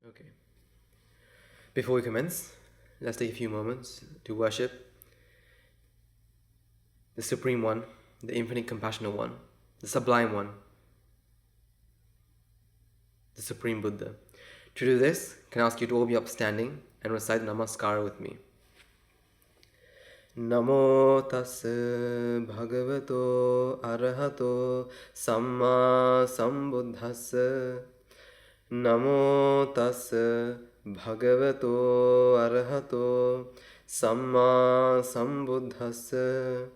Okay. Before we commence, let's take a few moments to worship the Supreme One, the Infinite Compassionate One, the Sublime One, the Supreme Buddha. To do this, can I ask you to all be upstanding and recite the Namaskara with me. Namo tassa bhagavato arahato samma sambuddhassa. Namo tassa bhagavato arahato samma sambuddhassa.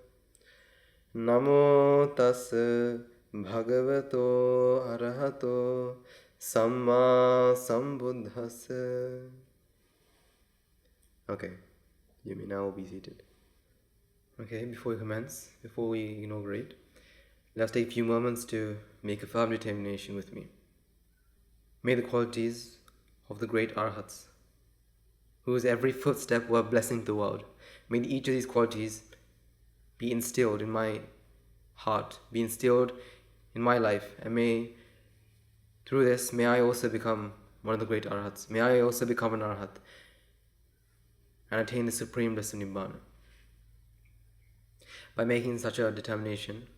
Namo tassa bhagavato arahato samma sambuddhassa. Okay, you may now be seated. Okay, before we commence, before we inaugurate, let's take a few moments to make a firm determination with me. May the qualities of the great Arhats, whose every footstep were a blessing to the world, may each of these qualities be instilled in my heart, be instilled in my life, and through this, may I also become one of the great Arhats. May I also become an Arhat and attain the supreme bliss of Nibbana. By making such a determination,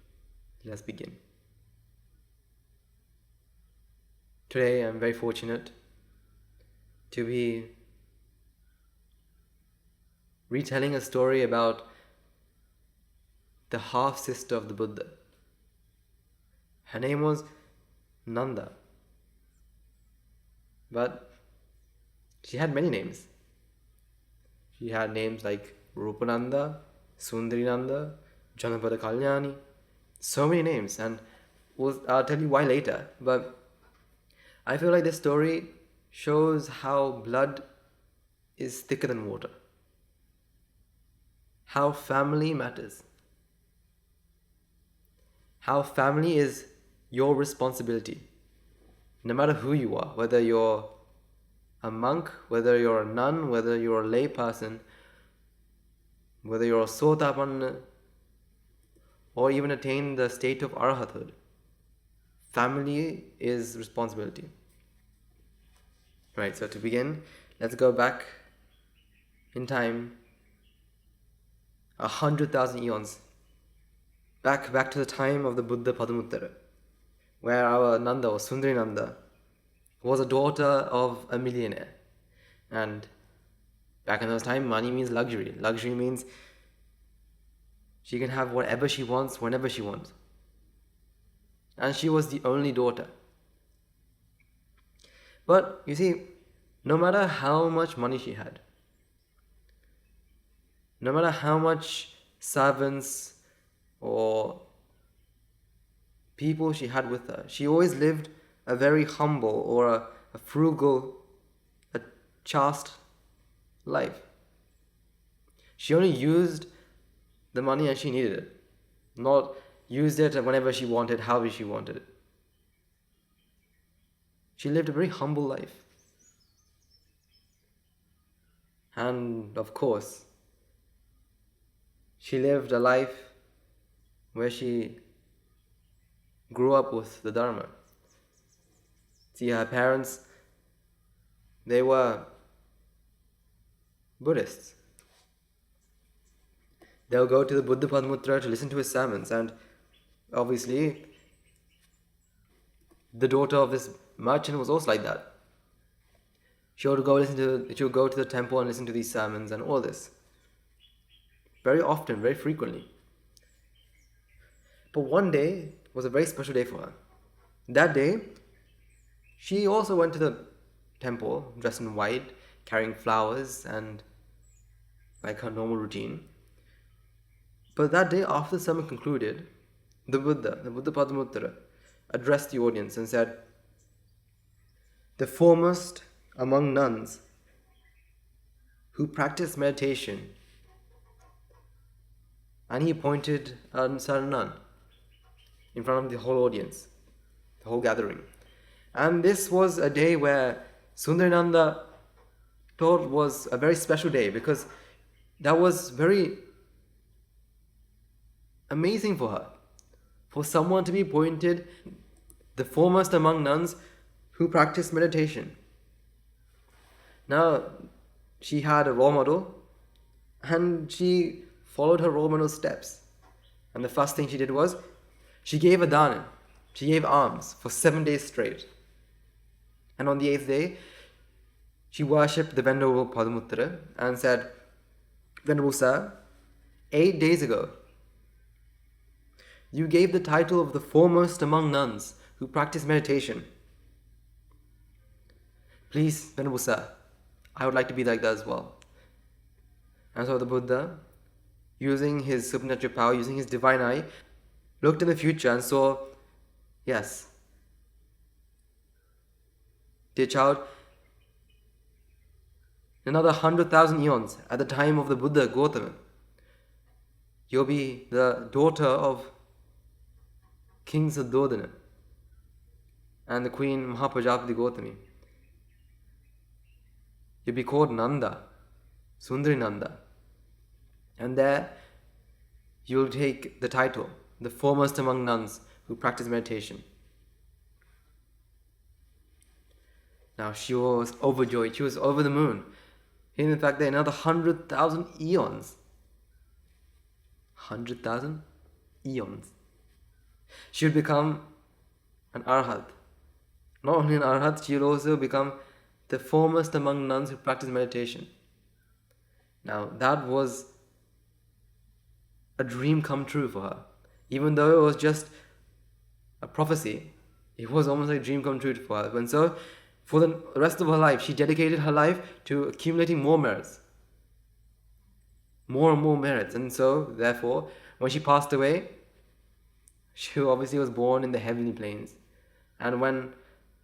let's begin. Today, I'm very fortunate to be retelling a story about the half-sister of the Buddha. Her name was Nandā, but she had many names. She had names like Rupananda, Sundarinanda, Janapada Kalyani, so many names, and I'll tell you why later. But I feel like this story shows how blood is thicker than water, how family matters, how family is your responsibility, no matter who you are, whether you're a monk, whether you're a nun, whether you're a lay person, whether you're a Sotapanna, or even attain the state of Arhathood. Family is responsibility. Right, so to begin, let's go back in time 100,000 eons. Back to the time of the Buddha Padamuttara, where our Nanda, or Sundarinanda, was a daughter of a millionaire. And back in those times, money means luxury. Luxury means she can have whatever she wants, whenever she wants. And she was the only daughter. But you see, no matter how much money she had, no matter how much servants or people she had with her, she always lived a very humble or a frugal, a chaste life. She only used the money as she needed it, not used it whenever she wanted, however she wanted it. She lived a very humble life. And of course, she lived a life where she grew up with the Dharma. See, her parents, they were Buddhists. They'll go to the Buddha Padmuttara to listen to his sermons, and obviously the daughter of this merchant was also like that. She would go to the temple and listen to these sermons and all this. Very often, very frequently. But one day was a very special day for her. That day, she also went to the temple, dressed in white, carrying flowers and like her normal routine. But that day, after the sermon concluded, the Buddha Padamuttara, addressed the audience and said, "The foremost among nuns who practice meditation," and he pointed at a certain nun in front of the whole audience, the whole gathering. And this was a day where Sundarinanda thought was a very special day, because that was very amazing for her, for someone to be appointed the foremost among nuns who practice meditation. Now, she had a role model and she followed her role model's steps. And the first thing she did was she gave a dana, she gave alms for 7 days straight. And on the 8th day, she worshipped the Venerable Padumuttara and said, Venerable Sir, 8 days ago, you gave the title of the foremost among nuns who practice meditation. Please, Venerable Sir, I would like to be like that as well. And so the Buddha, using his supernatural power, using his divine eye, looked in the future and saw, yes, dear child, another 100,000 eons at the time of the Buddha Gautama, you'll be the daughter of King Suddhodana and the Queen Mahapajapati Gautami. You'll be called Nandā, Sundari Nandā. And there you'll take the title, the foremost among nuns who practice meditation. Now she was overjoyed, she was over the moon. In fact, there are another 100,000 eons. 100,000 eons. She would become an arhat. Not only an arhat, she will also become the foremost among nuns who practice meditation. Now, that was a dream come true for her. Even though it was just a prophecy, it was almost like a dream come true for her. And so, for the rest of her life, she dedicated her life to accumulating more merits. More and more merits. And so, therefore, when she passed away, she obviously was born in the heavenly planes. And when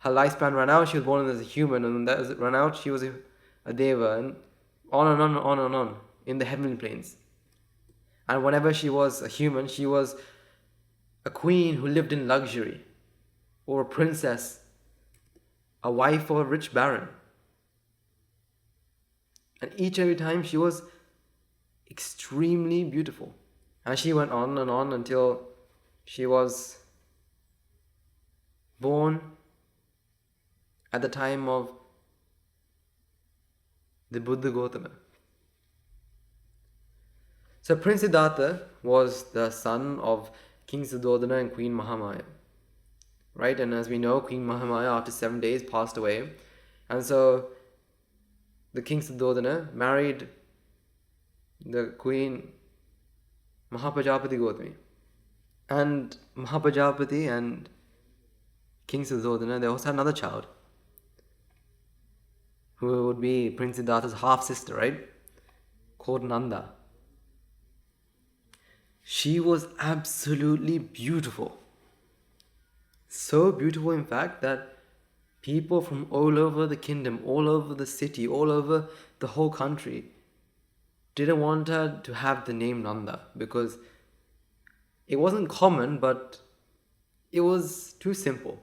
her lifespan ran out, she was born as a human. And when that ran out, she was a deva. And on and on and on and on in the heavenly planes. And whenever she was a human, she was a queen who lived in luxury, or a princess, a wife of a rich baron. And each and every time she was extremely beautiful. And she went on and on until she was born at the time of the Buddha Gautama. So Prince Siddhartha was the son of King Suddhodana and Queen Mahamaya. Right? And as we know, Queen Mahamaya after 7 days passed away. And so the King Suddhodana married the Queen Mahapajapati Gautami. And Mahapajapati and King Suddhodana, they also had another child, who would be Prince Siddhartha's half-sister, right? Called Nandā. She was absolutely beautiful. So beautiful, in fact, that people from all over the kingdom, all over the city, all over the whole country didn't want her to have the name Nandā, because it wasn't common, but it was too simple.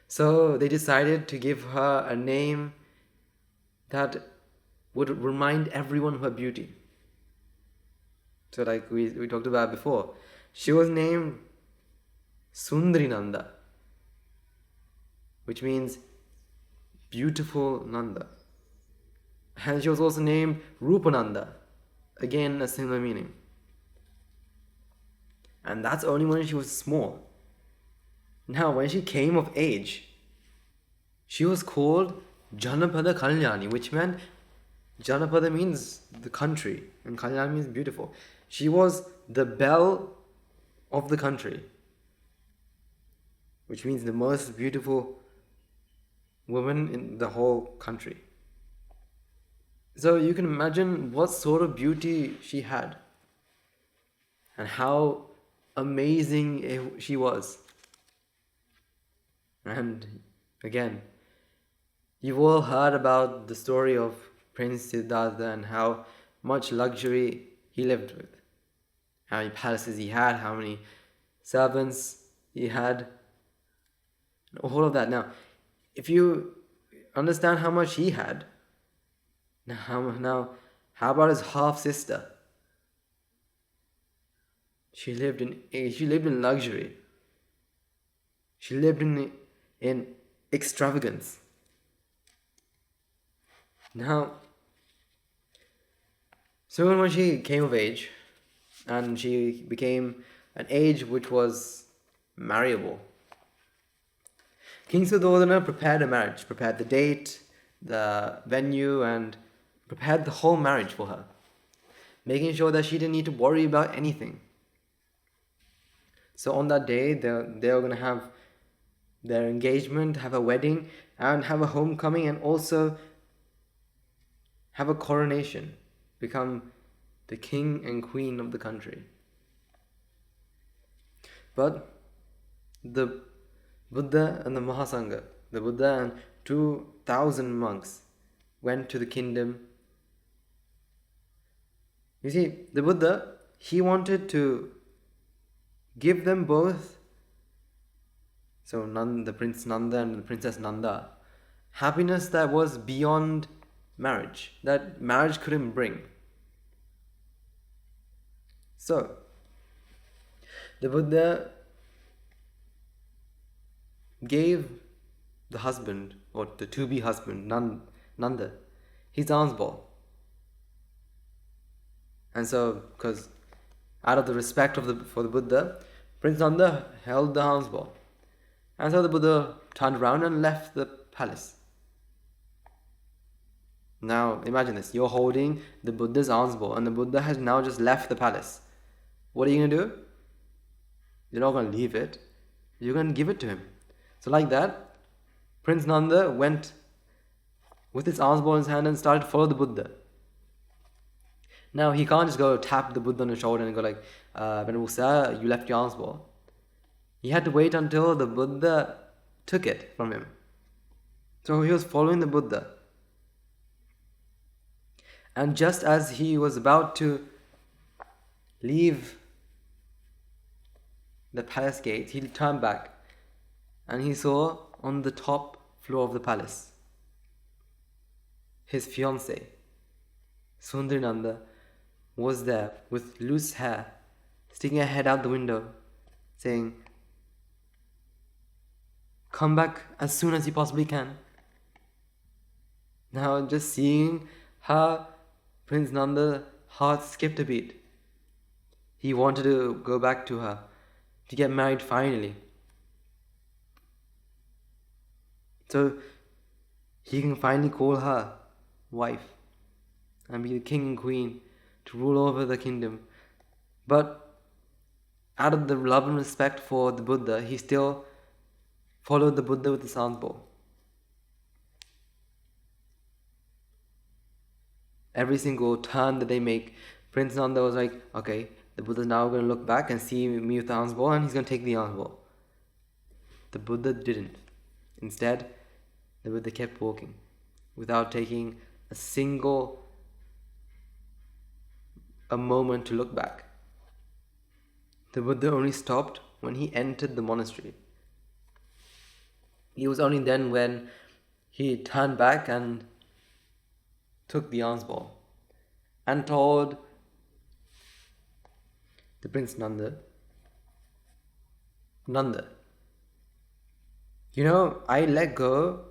So they decided to give her a name that would remind everyone of her beauty. So like we talked about before, she was named Sundari Nandā, which means beautiful Nanda. And she was also named Rupananda, again a similar meaning. And that's only when she was small. Now, when she came of age, she was called Janapada Kalyani, which meant, Janapada means the country, and Kalyani means beautiful. She was the belle of the country, which means the most beautiful woman in the whole country. So you can imagine what sort of beauty she had, and how amazing she was. And again, you've all heard about the story of Prince Siddhartha and how much luxury he lived with. How many palaces he had, how many servants he had, all of that. Now, if you understand how much he had, now how about his half-sister? She lived in luxury. She lived in extravagance. Now, soon when she came of age, and she became an age which was marriable, King Suddhodana prepared a marriage, prepared the date, the venue, and prepared the whole marriage for her, making sure that she didn't need to worry about anything. So on that day, they're going to have their engagement, have a wedding, and have a homecoming, and also have a coronation, become the king and queen of the country. But the Buddha and the Mahasangha, the Buddha and 2,000 monks went to the kingdom. You see, the Buddha, he wanted to give them both, so the Prince Nanda and the Princess Nanda, happiness that was beyond marriage, that marriage couldn't bring. So, the Buddha gave the husband, or the to-be husband, Nanda, his alms ball. And so, because out of the respect for the Buddha, Prince Nanda held the alms ball. And so the Buddha turned around and left the palace. Now, imagine this. You're holding the Buddha's alms ball, and the Buddha has now just left the palace. What are you going to do? You're not going to leave it. You're going to give it to him. So like that, Prince Nanda went with his alms ball in his hand and started to follow the Buddha. Now, he can't just go tap the Buddha on the shoulder and go like, Venerable Sir, you left your alms ball. He had to wait until the Buddha took it from him. So he was following the Buddha. And just as he was about to leave the palace gate, he turned back and he saw on the top floor of the palace his fiancée, Sundarinanda, was there with loose hair, sticking her head out the window, saying, "Come back as soon as you possibly can." Now, just seeing her, Prince Nanda's heart skipped a beat. He wanted to go back to her, to get married finally. So he can finally call her wife and be the king and queen to rule over the kingdom. But out of the love and respect for the Buddha, he still followed the Buddha with the alms bowl. Every single turn that they make, Prince Nanda was like, okay, the Buddha's now going to look back and see me with the alms bowl, and he's going to take the alms bowl. The Buddha didn't. Instead, the Buddha kept walking without taking a moment to look back. The Buddha only stopped when he entered the monastery. It was only then when he turned back and took the alms bowl and told the Prince Nanda, you know, I let go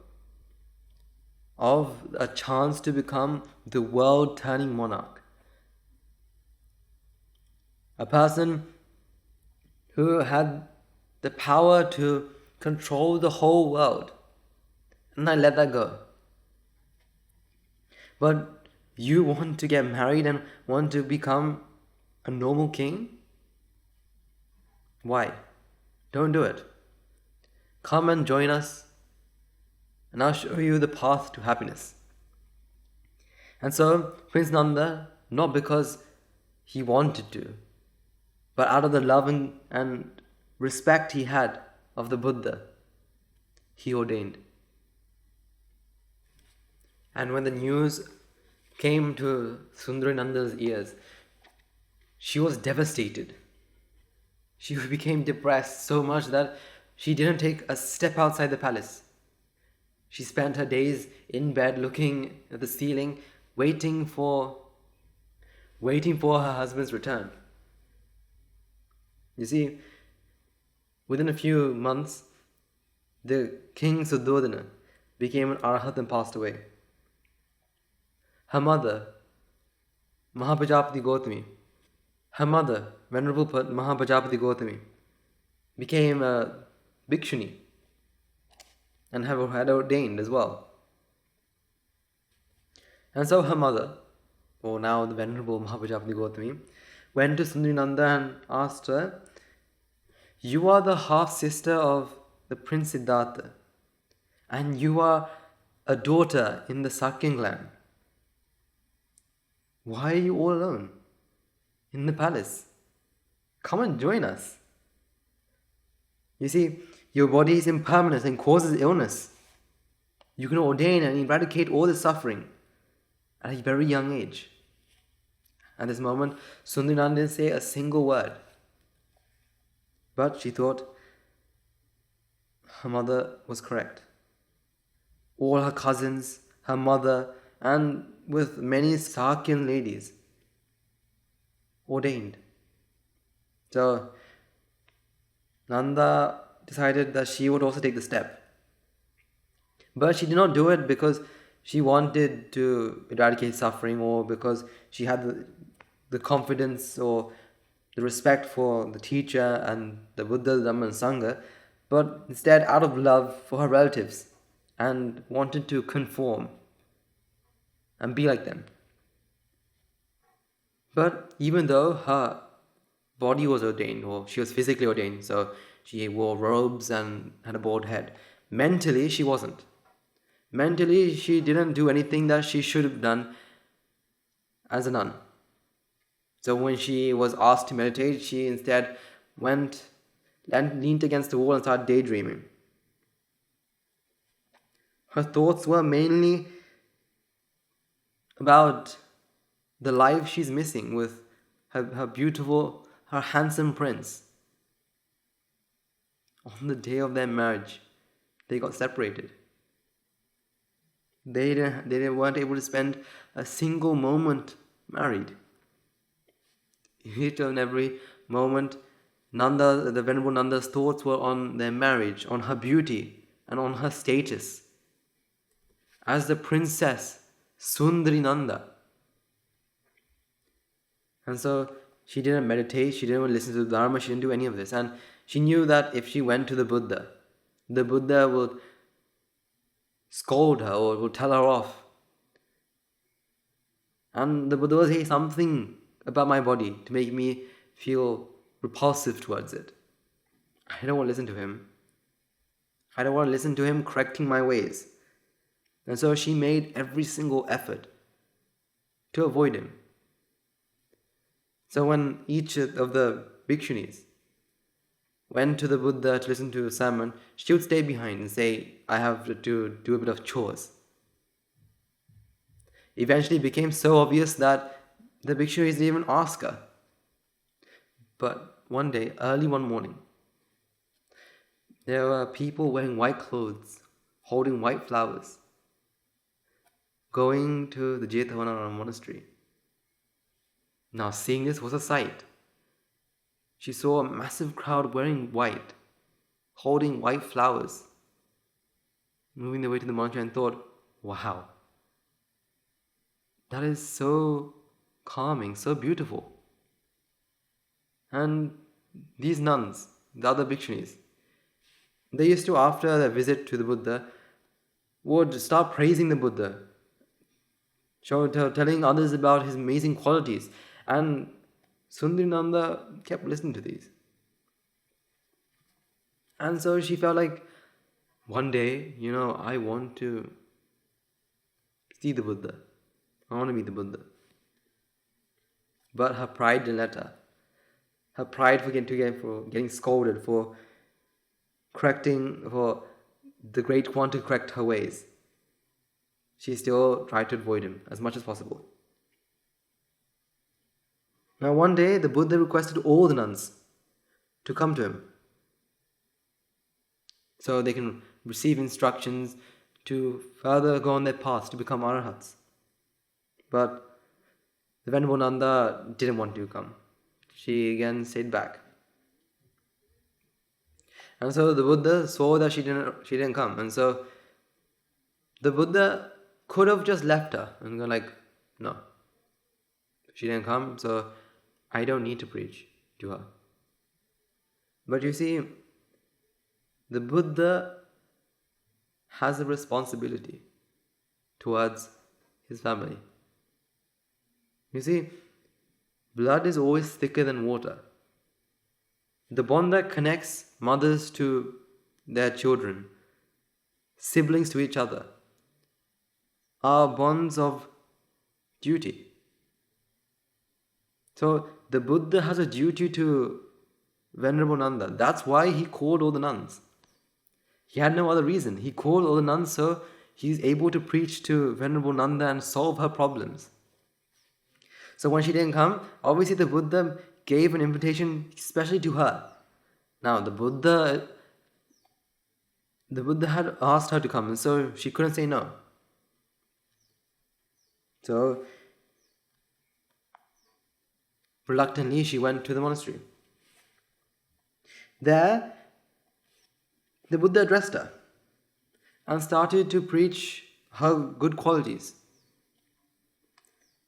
of a chance to become the world-turning monarch. A person who had the power to control the whole world. And I let that go. But you want to get married and want to become a normal king? Why? Don't do it. Come and join us, and I'll show you the path to happiness. And so, Prince Nanda, not because he wanted to, but out of the love and respect he had of the Buddha, he ordained. And when the news came to Sundarinanda's ears, she was devastated. She became depressed so much that she didn't take a step outside the palace. She spent her days in bed looking at the ceiling, waiting for her husband's return. You see, within a few months, the King Suddhodana became an arhat and passed away. her mother, Mahapajapati Gautami, her mother, Venerable Mahapajapati Gautami, became a bhikshuni and had ordained as well. And so her mother, or now the Venerable Mahapajapati Gautami, went to Sundari Nanda and asked her, "You are the half-sister of the Prince Siddhartha, and you are a daughter in the Sakyan clan. Why are you all alone in the palace? Come and join us. You see, your body is impermanent and causes illness. You can ordain and eradicate all the suffering at a very young age." At this moment, Sundarinanda didn't say a single word. But she thought her mother was correct. All her cousins, her mother, and with many Sakyan ladies ordained. So Nanda decided that she would also take the step. But she did not do it because she wanted to eradicate suffering or because she had the confidence or the respect for the teacher and the Buddha, the Dhamma and Sangha, but instead out of love for her relatives and wanted to conform and be like them. But even though her body was ordained, or she was physically ordained, so she wore robes and had a bald head, mentally she wasn't. Mentally she didn't do anything that she should have done as a nun. So when she was asked to meditate, she instead went and leaned against the wall and started daydreaming. Her thoughts were mainly about the life she's missing with her beautiful, her handsome prince. On the day of their marriage, they got separated. They weren't able to spend a single moment married. Each and every moment, the Venerable Nanda's thoughts were on their marriage, on her beauty, and on her status as the princess Sundari Nanda. And so she didn't meditate, she didn't listen to the Dharma, she didn't do any of this. And she knew that if she went to the Buddha would scold her or would tell her off. And the Buddha would say something about my body to make me feel repulsive towards it. I don't want to listen to him. I don't want to listen to him correcting my ways. And so she made every single effort to avoid him. So when each of the bhikshunis went to the Buddha to listen to a sermon, she would stay behind and say, "I have to do a bit of chores." Eventually it became so obvious that the bhikshunis didn't even ask her. But one day, early one morning, there were people wearing white clothes, holding white flowers, going to the Jetavana monastery. Now seeing this was a sight. She saw a massive crowd wearing white, holding white flowers, moving their way to the monastery, and thought, wow, that is so calming, so beautiful. And these nuns, the other bhikshunis, they used to, after their visit to the Buddha, would start praising the Buddha, telling others about his amazing qualities. And Sundari Nanda kept listening to these. And so she felt like, one day, I want to see the Buddha. I want to meet the Buddha. But her pride didn't let her. Her pride for getting scolded, for the great one to correct her ways. She still tried to avoid him as much as possible. Now one day, the Buddha requested all the nuns to come to him so they can receive instructions to further go on their paths to become arahats. But the Venerable Nanda didn't want to come. She again stayed back. And so the Buddha saw that she didn't come. And so the Buddha could have just left her and gone like, No. She didn't come, so I don't need to preach to her. But you see, the Buddha has a responsibility towards his family. You see, blood is always thicker than water. The bond that connects mothers to their children, siblings to each other, are bonds of duty. So the Buddha has a duty to Venerable Nanda. That's why he called all the nuns. He had no other reason. He called all the nuns so he's able to preach to Venerable Nanda and solve her problems. So when she didn't come, obviously the Buddha gave an invitation especially to her. Now the Buddha had asked her to come, and so she couldn't say no. So reluctantly she went to the monastery. There, the Buddha addressed her and started to preach her good qualities,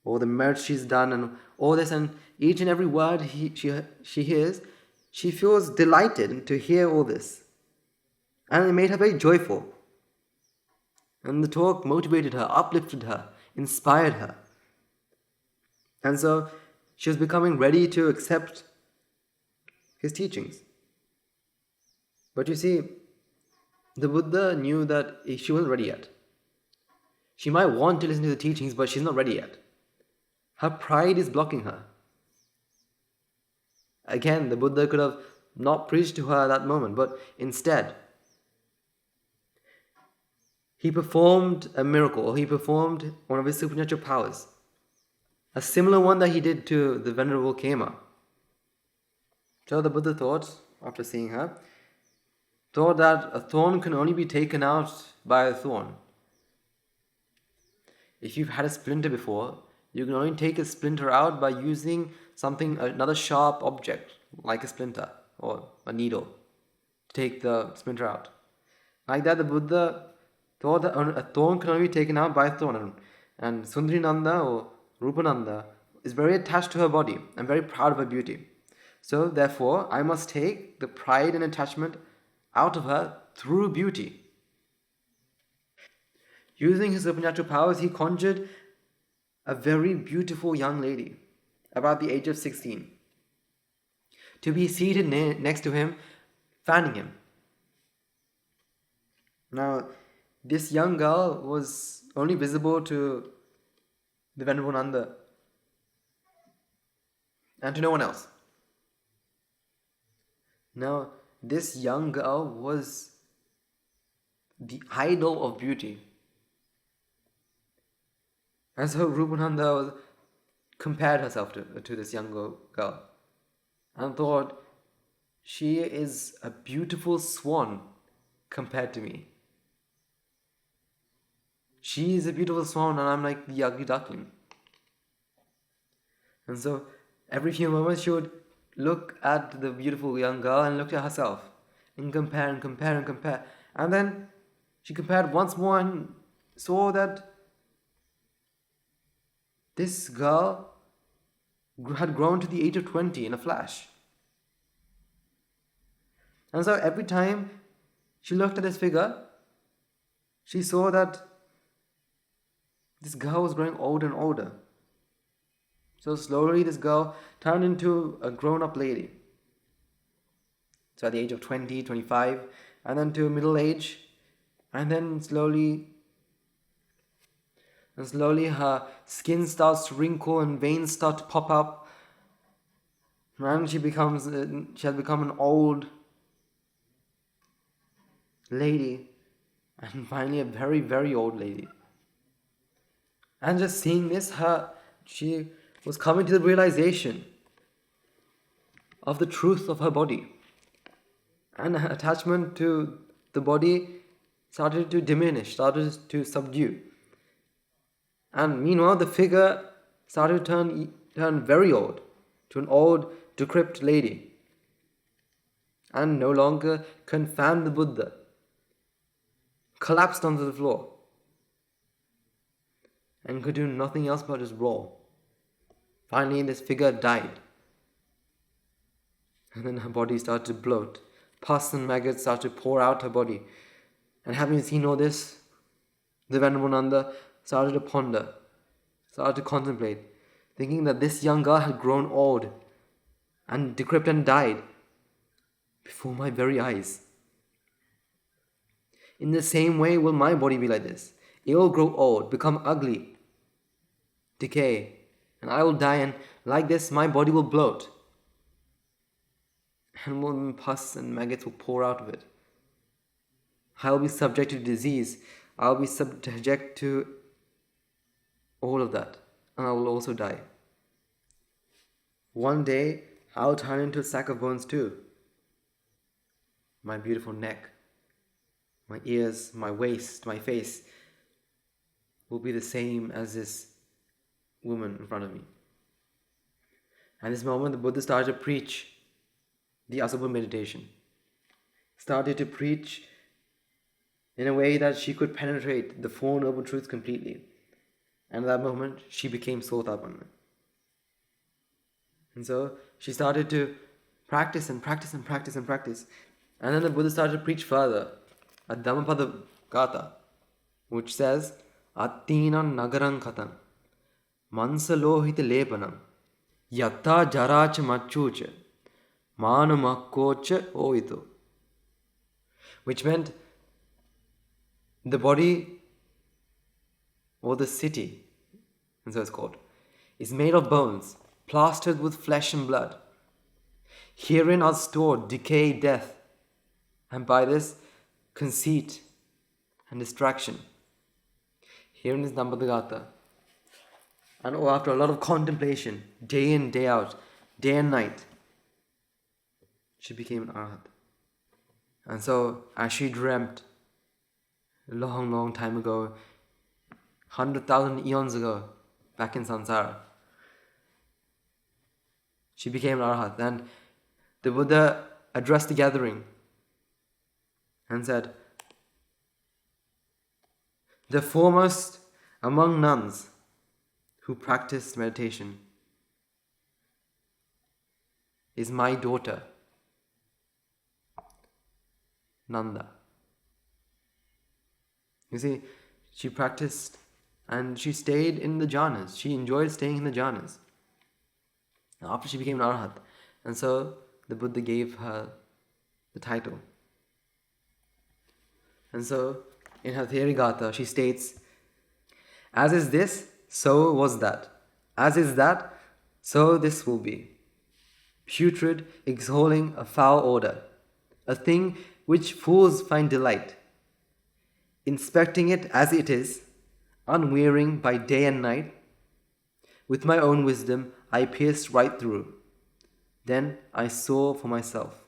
all the merits she's done and all this, and each and every word she hears, she feels delighted to hear all this. And it made her very joyful. And the talk motivated her, uplifted her, inspired her. And so she was becoming ready to accept his teachings. But you see, the Buddha knew that she wasn't ready yet. She might want to listen to the teachings, but she's not ready yet. Her pride is blocking her. Again, the Buddha could have not preached to her at that moment, but instead, he performed a miracle, or he performed one of his supernatural powers. A similar one that he did to the Venerable Kema. So the Buddha thought, after seeing her, thought that a thorn can only be taken out by a thorn. If you've had a splinter before, you can only take a splinter out by using another sharp object, like a splinter or a needle, to take the splinter out. Like that, the Buddha thought that a thorn can only be taken out by a thorn. And Sundari Nanda or Rupananda is very attached to her body and very proud of her beauty. So therefore, I must take the pride and attachment out of her through beauty. Using his supernatural powers, he conjured a very beautiful young lady, about the age of 16, to be seated next to him, fanning him. Now, this young girl was only visible to the Venerable Nanda and to no one else. Now, this young girl was the idol of beauty. And so Rupananda compared herself to this young girl and thought, she is a beautiful swan compared to me. She is a beautiful swan and I'm like the ugly duckling. And so every few moments she would look at the beautiful young girl and look at herself and compare and compare and compare. And then she compared once more and saw that this girl had grown to the age of 20 in a flash. And so every time she looked at this figure, she saw that this girl was growing older and older. So slowly this girl turned into a grown-up lady. So at the age of 20, 25, and then to middle age, and then slowly her skin starts to wrinkle and veins start to pop up. And she has become an old lady, and finally a very, very old lady. And just seeing this, she was coming to the realization of the truth of her body. And her attachment to the body started to diminish, started to subdue. And meanwhile, the figure started to turn very old, to an old, decrepit lady, and no longer can fan the Buddha, collapsed onto the floor. and could do nothing else but just roll. Finally, this figure died. And then her body started to bloat. Pus and maggots started to pour out her body. And having seen all this, the Venerable Nanda started to ponder, started to contemplate, thinking that this young girl had grown old and decrepit and died before my very eyes. In the same way will my body be like this. It will grow old, become ugly, decay, and I will die, and like this my body will bloat. And pus and maggots will pour out of it. I will be subject to disease. I will be subject to all of that, and I will also die. One day, I will turn into a sack of bones too. My beautiful neck, my ears, my waist, my face will be the same as this woman in front of me. At this moment, the Buddha started to preach the Asubha meditation. Started to preach in a way that she could penetrate the Four Noble Truths completely. And at that moment, she became Sotapanna. And so she started to practice and practice and practice and practice. And then the Buddha started to preach further. A Dhammapada Gata, which says, Attinam Nagarang Katan, Mansalohita Lepanam, Yatta Jaracha Machucha, Manumakkocha Oito. Which meant the body, or the city, and so it's called, is made of bones, plastered with flesh and blood. Herein are stored decay, death, and by this, conceit and distraction. Herein is Dhammapada. And after a lot of contemplation, day in, day out, day and night, she became an arhat. And so, as she dreamt a long, long time ago, 100,000 eons ago, back in samsara, she became an arhat. And the Buddha addressed the gathering and said, the foremost among nuns who practiced meditation is my daughter, Nandā. You see, she practiced and she stayed in the jhanas. She enjoyed staying in the jhanas after she became an arhat. And so the Buddha gave her the title. And so in her Theri Gatha, she states, as is this, so was that. As is that, so this will be. Putrid, exhaling a foul odor, a thing which fools find delight. Inspecting it as it is, unwearying by day and night, with my own wisdom I pierced right through. Then I saw for myself.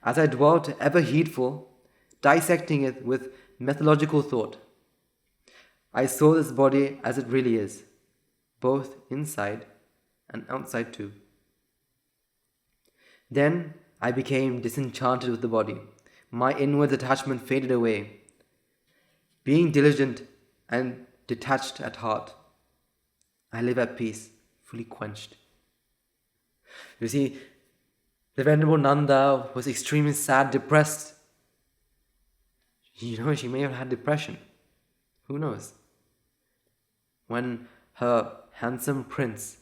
As I dwelt ever heedful, dissecting it with methodological thought, I saw this body as it really is, both inside and outside too. Then I became disenchanted with the body. My inward attachment faded away. Being diligent and detached at heart, I live at peace, fully quenched. You see, the Venerable Nandā was extremely sad, depressed. She may have had depression. Who knows? When her handsome prince,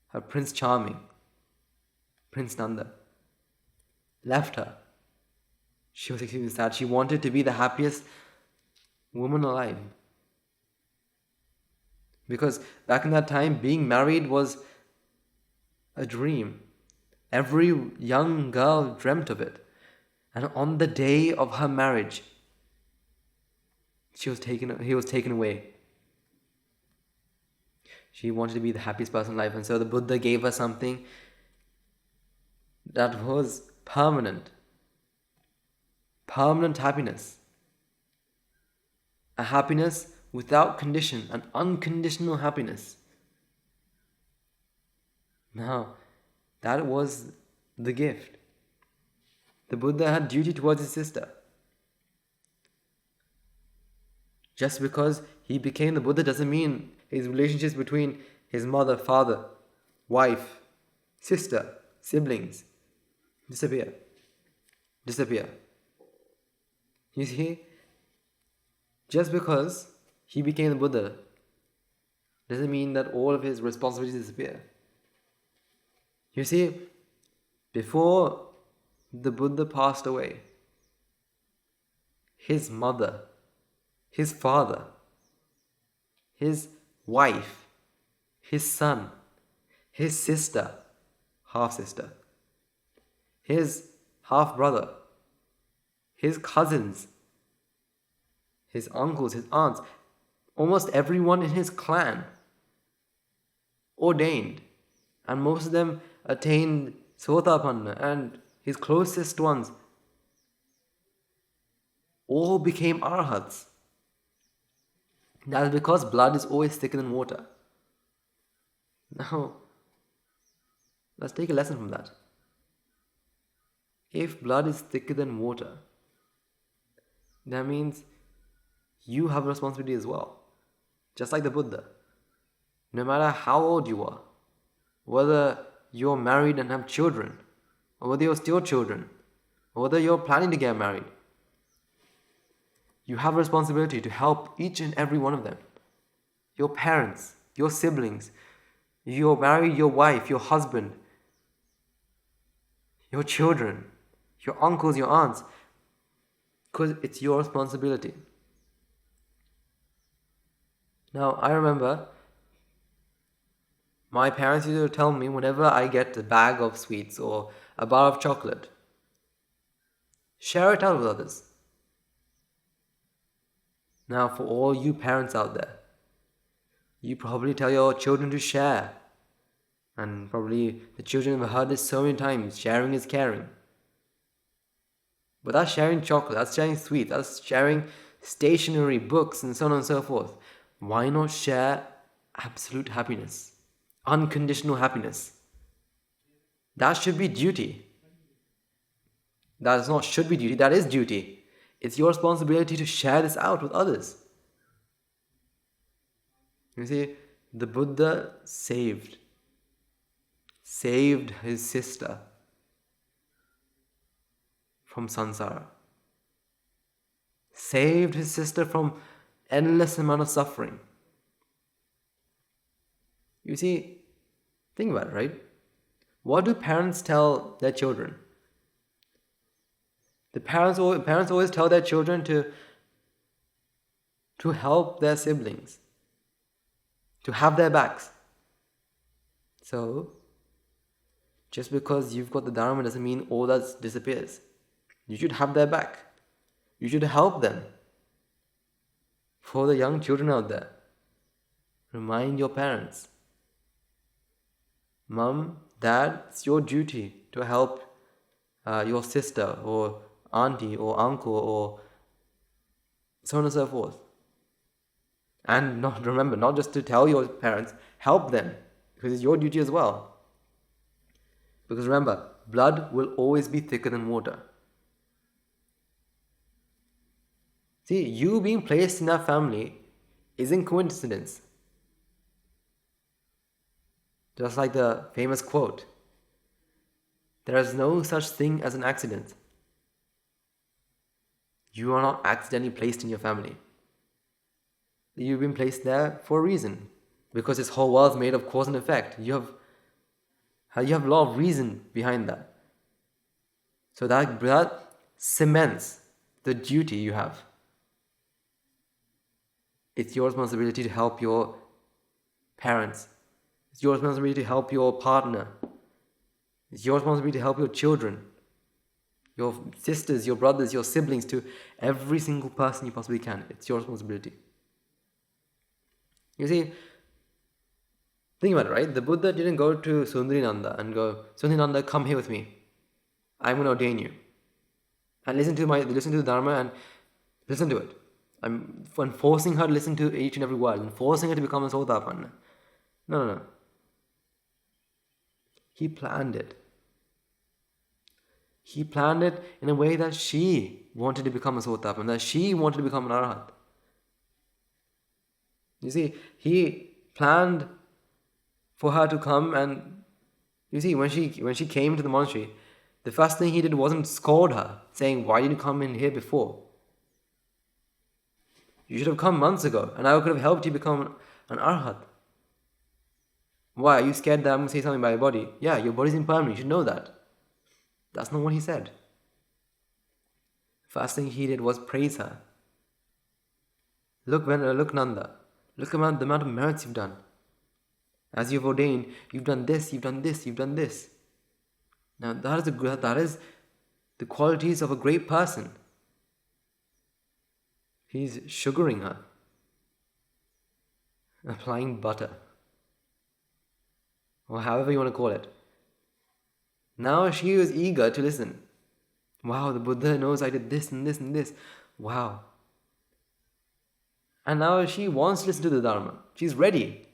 her Prince Charming, Prince Nandā, left her, she was extremely sad. She wanted to be the happiest woman alive. Because back in that time, being married was a dream. Every young girl dreamt of it. And on the day of her marriage, he was taken away. She wanted to be the happiest person in life. And so the Buddha gave her something that was permanent. Permanent happiness. A happiness without condition, an unconditional happiness. Now, that was the gift. The Buddha had duty towards his sister. Just because he became the Buddha doesn't mean his relationships between his mother, father, wife, sister, siblings disappear. Disappear. You see, just because he became the Buddha doesn't mean that all of his responsibilities disappear. You see, before the Buddha passed away, his mother, his father, his wife, his son, his sister, half sister, his half brother, his cousins, his uncles, his aunts, almost everyone in his clan ordained, and most of them attained Sotapanna, and his closest ones all became arhats. That is because blood is always thicker than water. Now, let's take a lesson from that. If blood is thicker than water, that means you have a responsibility as well. Just like the Buddha. No matter how old you are, whether you're married and have children, or whether you're still children, or whether you're planning to get married, you have a responsibility to help each and every one of them. Your parents, your siblings, your married, your wife, your husband, your children, your uncles, your aunts, because it's your responsibility. Now, I remember my parents used to tell me whenever I get a bag of sweets or a bar of chocolate, share it out with others. Now, for all you parents out there, you probably tell your children to share. And probably the children have heard this so many times, sharing is caring. But that's sharing chocolate, that's sharing sweets, that's sharing stationery, books, and so on and so forth. Why not share absolute happiness? Unconditional happiness. That should be duty. That is not should be duty, that is duty. It's your responsibility to share this out with others. You see, the Buddha saved his sister from samsara. Saved his sister from endless amount of suffering. You see, think about it, right? What do parents tell their children? The parents always tell their children to help their siblings, to have their backs. So, just because you've got the Dharma doesn't mean all that disappears. You should have their back. You should help them. For the young children out there, remind your parents. Mom, Dad, it's your duty to help your sister or auntie or uncle or so on and so forth. And remember, not just to tell your parents, help them, because it's your duty as well. Because remember, blood will always be thicker than water. See, you being placed in that family isn't coincidence. Just like the famous quote, there is no such thing as an accident. You are not accidentally placed in your family. You've been placed there for a reason. Because this whole world is made of cause and effect. You have a lot of reason behind that. So that cements the duty you have. It's your responsibility to help your parents. It's your responsibility to help your partner. It's your responsibility to help your children, your sisters, your brothers, your siblings, to every single person you possibly can. It's your responsibility. You see, think about it, right? The Buddha didn't go to Nandā and go, Nandā, come here with me. I'm going to ordain you. And listen to the Dharma and listen to it. I'm forcing her to listen to each and every word and forcing her to become a Sotapanna. No. He planned it. He planned it in a way that she wanted to become a Sotapanna, that she wanted to become an Arhat. You see, he planned for her to come, and you see, when she came to the monastery, the first thing he did wasn't scold her, saying, "Why didn't you come in here before? You should have come months ago, and I could have helped you become an arhat." Why? Are you scared that I'm going to say something about your body? Yeah, your body's impermanent. You should know that. That's not what he said. First thing he did was praise her. Look, Nanda. Look the amount of merits you've done. As you've ordained, you've done this, you've done this, you've done this. Now that is the qualities of a great person. He's sugaring her, applying butter, or however you want to call it. Now she was eager to listen. Wow, the Buddha knows I did this and this and this. Wow. And now she wants to listen to the Dharma. She's ready.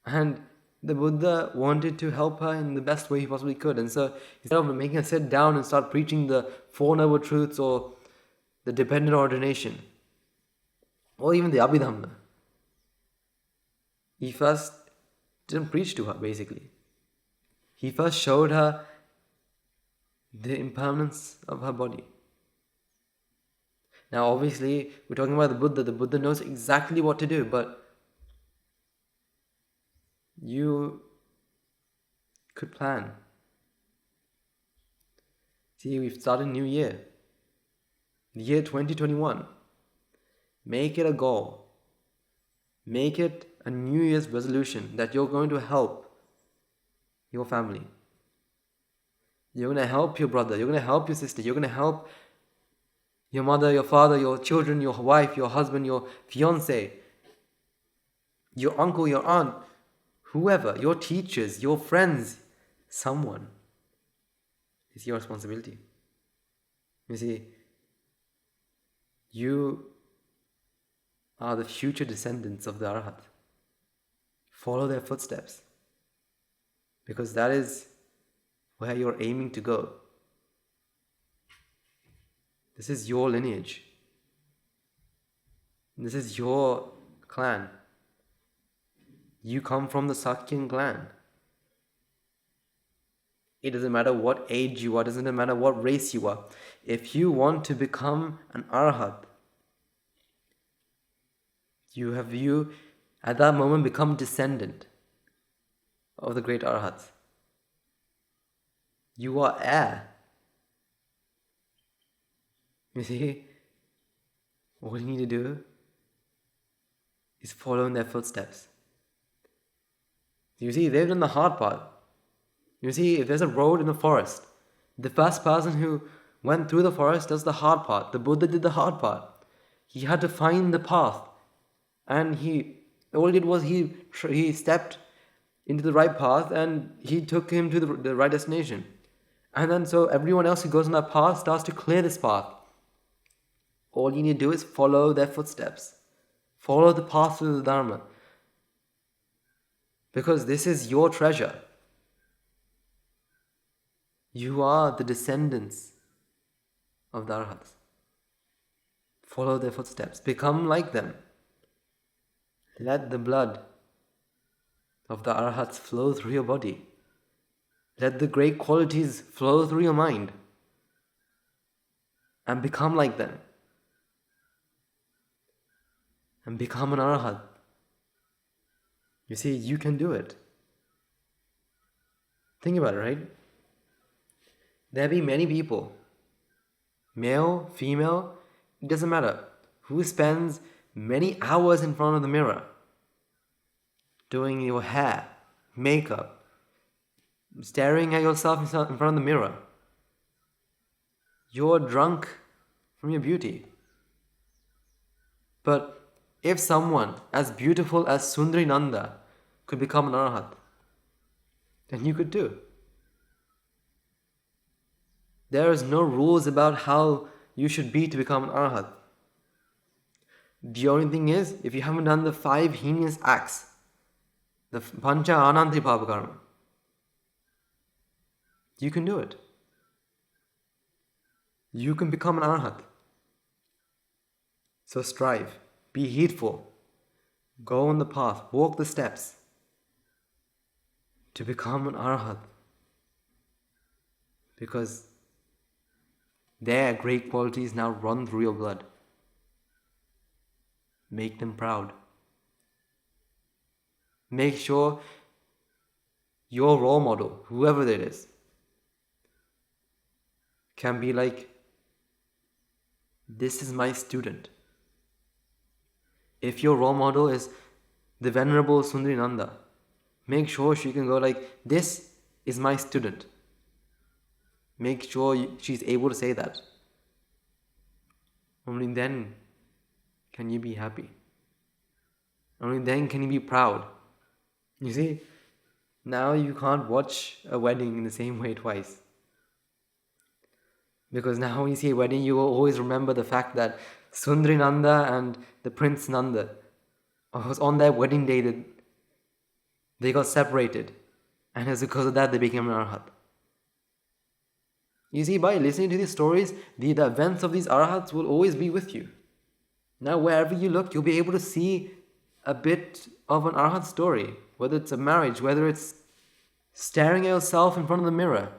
And the Buddha wanted to help her in the best way he possibly could. And so instead of making her sit down and start preaching the Four Noble Truths or the dependent ordination, or even the Abhidhamma, he first didn't preach to her, basically. He first showed her the impermanence of her body. Now obviously, we're talking about the Buddha. The Buddha knows exactly what to do, but you could plan. See, we've started a new year. The year 2021. Make it a goal. Make it a New Year's resolution that you're going to help your family. You're going to help your brother. You're going to help your sister. You're going to help your mother, your father, your children, your wife, your husband, your fiancé, your uncle, your aunt, whoever, your teachers, your friends, someone. It's your responsibility. You see, you are the future descendants of the Arhat. Follow their footsteps, because that is where you're aiming to go. This is your lineage. This is your clan. You come from the Sakyan clan. It doesn't matter what age you are, it doesn't matter what race you are. If you want to become an Arhat, you at that moment become descendant of the great Arhats. You are heir. You see, all you need to do is follow in their footsteps. You see, they've done the hard part. You see, if there's a road in the forest, the first person who went through the forest does the hard part. The Buddha did the hard part. He had to find the path, and all he did was he stepped into the right path, and he took him to the right destination. And then so everyone else who goes on that path starts to clear this path. All you need to do is follow their footsteps. Follow the path of the Dharma. Because this is your treasure. You are the descendants of the Arhats. Follow their footsteps. Become like them. Let the blood of the Arhats flow through your body. Let the great qualities flow through your mind. And become like them. And become an Arhat. You see, you can do it. Think about it, right? There be many people, male, female, it doesn't matter, who spends many hours in front of the mirror doing your hair, makeup, staring at yourself in front of the mirror. You're drunk from your beauty. But if someone as beautiful as Sundari Nandā could become an Arhat, then you could too. There is no rules about how you should be to become an Arhat. The only thing is, if you haven't done the 5 heinous acts, the Pancha Anantri Papakarma, you can do it. You can become an Arhat. So strive, be heedful, Go on the path, walk the steps to become an arhat. Because their great qualities now run through your blood. Make them proud. Make sure your role model, whoever it is, can be like, this is my student. If your role model is the Venerable Sundari Nanda, make sure she can go like, this is my student. Make sure she's able to say that. Only then can you be happy. Only then can you be proud. You see, now you can't watch a wedding in the same way twice. Because now when you see a wedding, you will always remember the fact that Sundari Nanda and the Prince Nanda, was on their wedding day that they got separated. And it's because of that they became an arhat. You see, by listening to these stories, the events of these arhats will always be with you. Now wherever you look, you'll be able to see a bit of an arhat story. Whether it's a marriage, whether it's staring at yourself in front of the mirror.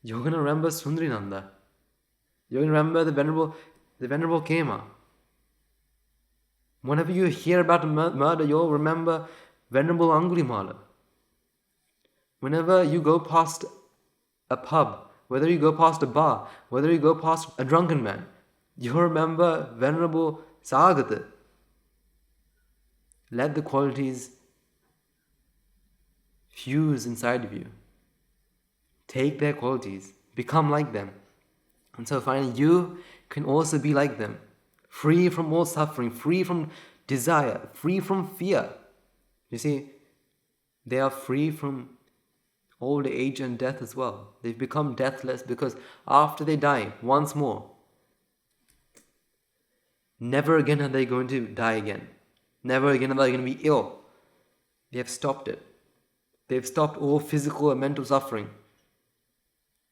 You're going to remember Sundari Nanda. You're going to remember the Venerable Kema. Whenever you hear about a murder, you'll remember Venerable Angulimala. Whenever you go past a pub, whether you go past a bar, whether you go past a drunken man, you'll remember Venerable Sagata. Let the qualities fuse inside of you. Take their qualities, become like them. And so finally you can also be like them. Free from all suffering, free from desire, free from fear. You see, they are free from old age and death as well. They've become deathless because after they die once more, never again are they going to die again. Never again are they going to be ill. They have stopped it. They've stopped all physical and mental suffering.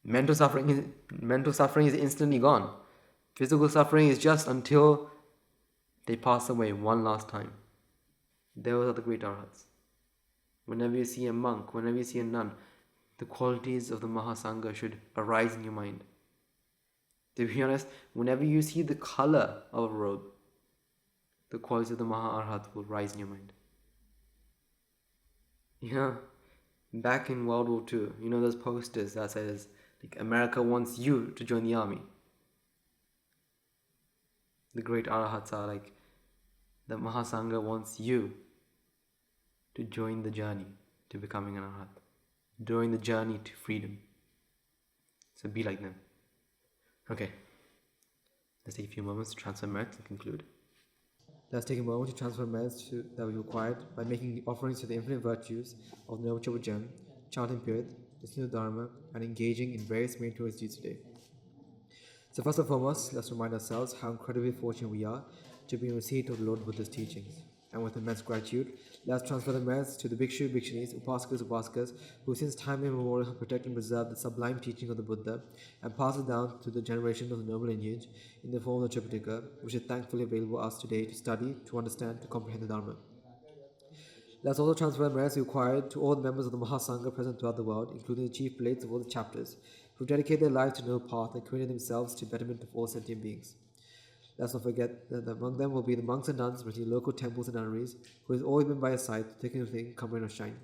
Mental suffering is instantly gone. Physical suffering is just until they pass away one last time. Those are the great arhats. Whenever you see a monk, whenever you see a nun, the qualities of the Mahasangha should arise in your mind. To be honest, whenever you see the color of a robe, the qualities of the Maha-Arhat will rise in your mind. You know, back in World War II, you know those posters that says, like, America wants you to join the army. The great arhats are like, the Mahasangha wants you to join the journey to becoming an arhat. Join the journey to freedom. So be like them. Okay. Let's take a few moments to transfer merits and conclude. Let's take a moment to transfer merits that we required by making offerings to the infinite virtues of the Noble Triple Gem, chanting Pirit, listening to Dharma, and engaging in various meritorious deeds today. So first and foremost, let's remind ourselves how incredibly fortunate we are to be in receipt of the Lord Buddha's teachings. And with immense gratitude, let's transfer the merits to the Bhikshu, Bhikshunis, Upasakas, Upasikas, who since time immemorial have protected and preserved the sublime teaching of the Buddha and passed it down to the generation of the noble lineage in the form of the Tripitaka, which is thankfully available to us today to study, to understand, to comprehend the Dharma. Let's also transfer the merits required to all the members of the Mahasangha present throughout the world, including the chief prelates of all the chapters, who dedicate their lives to the noble path and committed themselves to betterment of all sentient beings. Let's not forget that among them will be the monks and nuns renting local temples and nunneries, who has always been by his side, thick and thin, come rain or shine.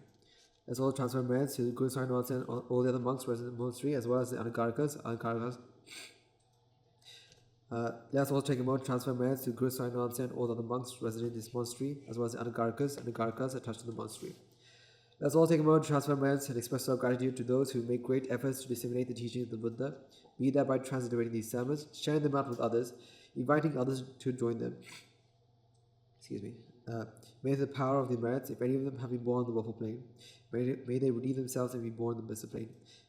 Let's also transfer merits to the Guru Sahib and all the other monks resident in the monastery, as well as the Anagarikas. Let's also take a moment to transfer merits to Guru Sahib and all the other monks resident in this monastery, as well as the Anagarikas attached to the monastery. Let's all take a moment to transfer merits and express our gratitude to those who make great efforts to disseminate the teachings of the Buddha, be that by transliterating these sermons, sharing them out with others, inviting others to join them. May the power of the merits, if any of them have been born on the woeful plane, may they redeem themselves and be born on the blissed plane.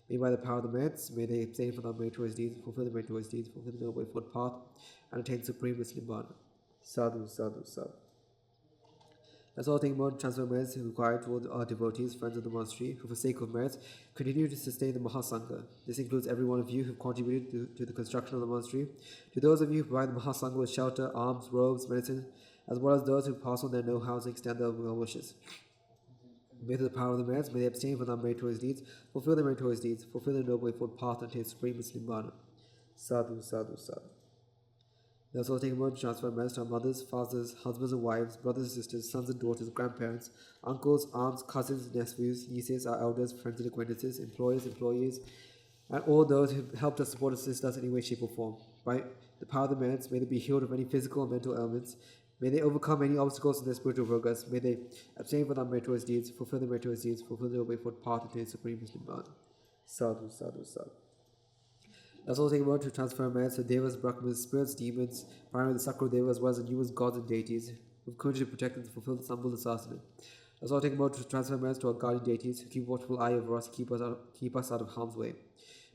May by the power of the merits, may they abstain from the meritorious deeds, fulfill the meritorious deeds, fulfill the noble foot path, and attain supreme bliss nibbana. Sadhu, sadhu, sadhu. Let's all take more transfer merits required towards our devotees, friends of the monastery, who for sake of merits continue to sustain the Mahasangha. This includes every one of you who have contributed to the construction of the monastery, to those of you who provide the Mahasangha with shelter, alms, robes, medicine, as well as those who pass on their know-hows and extend their well wishes. May through the power of the merits, may they abstain from unmeritorious deeds, fulfill their meritorious deeds, fulfill their noble eightfold path, and attain supreme Nibbana. Sadhu, sadhu, sadhu. Let us also take a moment to transfer merits to our mothers, fathers, husbands and wives, brothers and sisters, sons and daughters, grandparents, uncles, aunts, cousins, nephews, nieces, our elders, friends and acquaintances, employers, employees, and all those who have helped us, support, assist us in any way, shape, or form. By the power of the merits, may they be healed of any physical and mental ailments. May they overcome any obstacles in their spiritual progress. May they abstain from unmeritorious deeds, fulfill their meritorious deeds, fulfill their way-forward path, and attain supreme Nibbana. Sadhu, sadhu, sadhu. Let's also take a moment to transfer merits to devas, brahmanas, spirits, demons, primarily the Sakra Deva, as well as the numerous gods and deities who have courage to protect and fulfill the Sambhula Sasana. Let's also take a moment to transfer merits to our guardian deities who keep a watchful eye over us, keep us out of harm's way.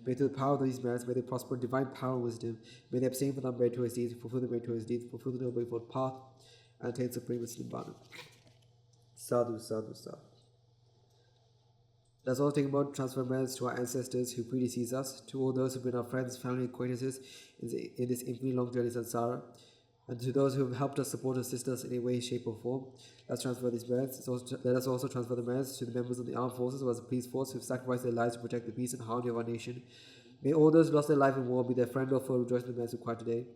May through the power of these merits, may they prosper in divine power and wisdom. May they abstain from unmeritorious deeds, fulfill the meritorious deeds, fulfill the noble eightfold path, and attain supreme Nibbana. Sadhu, sadhu, sadhu. Let's also take a moment to transfer merits to our ancestors who predeceased us, to all those who have been our friends, family, acquaintances in this infinitely long journey samsara, and to those who have helped us, support, assist us in any way, shape, or form. Let's transfer these merits. Let us also transfer the merits to the members of the armed forces as well as the police force who have sacrificed their lives to protect the peace and harmony of our nation. May all those who lost their life in war be their friend or foe, rejoice in the merits required today.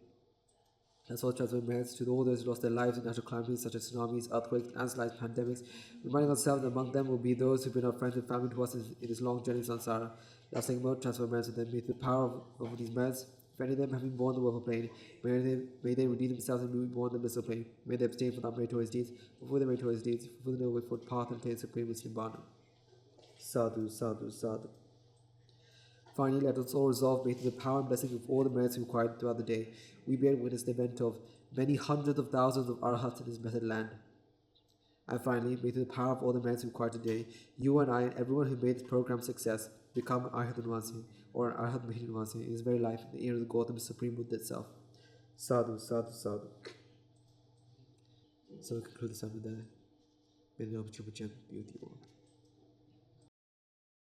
Let's also transfer merits to all those who lost their lives in natural calamities such as tsunamis, earthquakes, landslides, pandemics, reminding ourselves that among them will be those who have been our friends and family to us in this long journey in samsara. Let's take a moment to transfer merits to them. May the power of these merits, if any of them have been born in the world plane, may they redeem themselves and be born in the blissful plane. May they abstain from unmeritorious deeds, fulfill their meritorious deeds, fulfill the noble eightfold path, and attain supreme Nibbana. Sadhu, sadhu, sadhu. Finally, let us all resolve, may through the power and blessing of all the merits required throughout the day, we bear witness the event of many hundreds of thousands of arhats in this blessed land. And finally, may through the power of all the merits required today, you and I and everyone who made this program a success become Arhatanvasi or an Arhat Mahinvasi in this very life, in the ear of the Gautam Supreme Buddha itself. Sadhu, sadhu, sadhu. So we conclude the sermon there. May the Lord be with you all.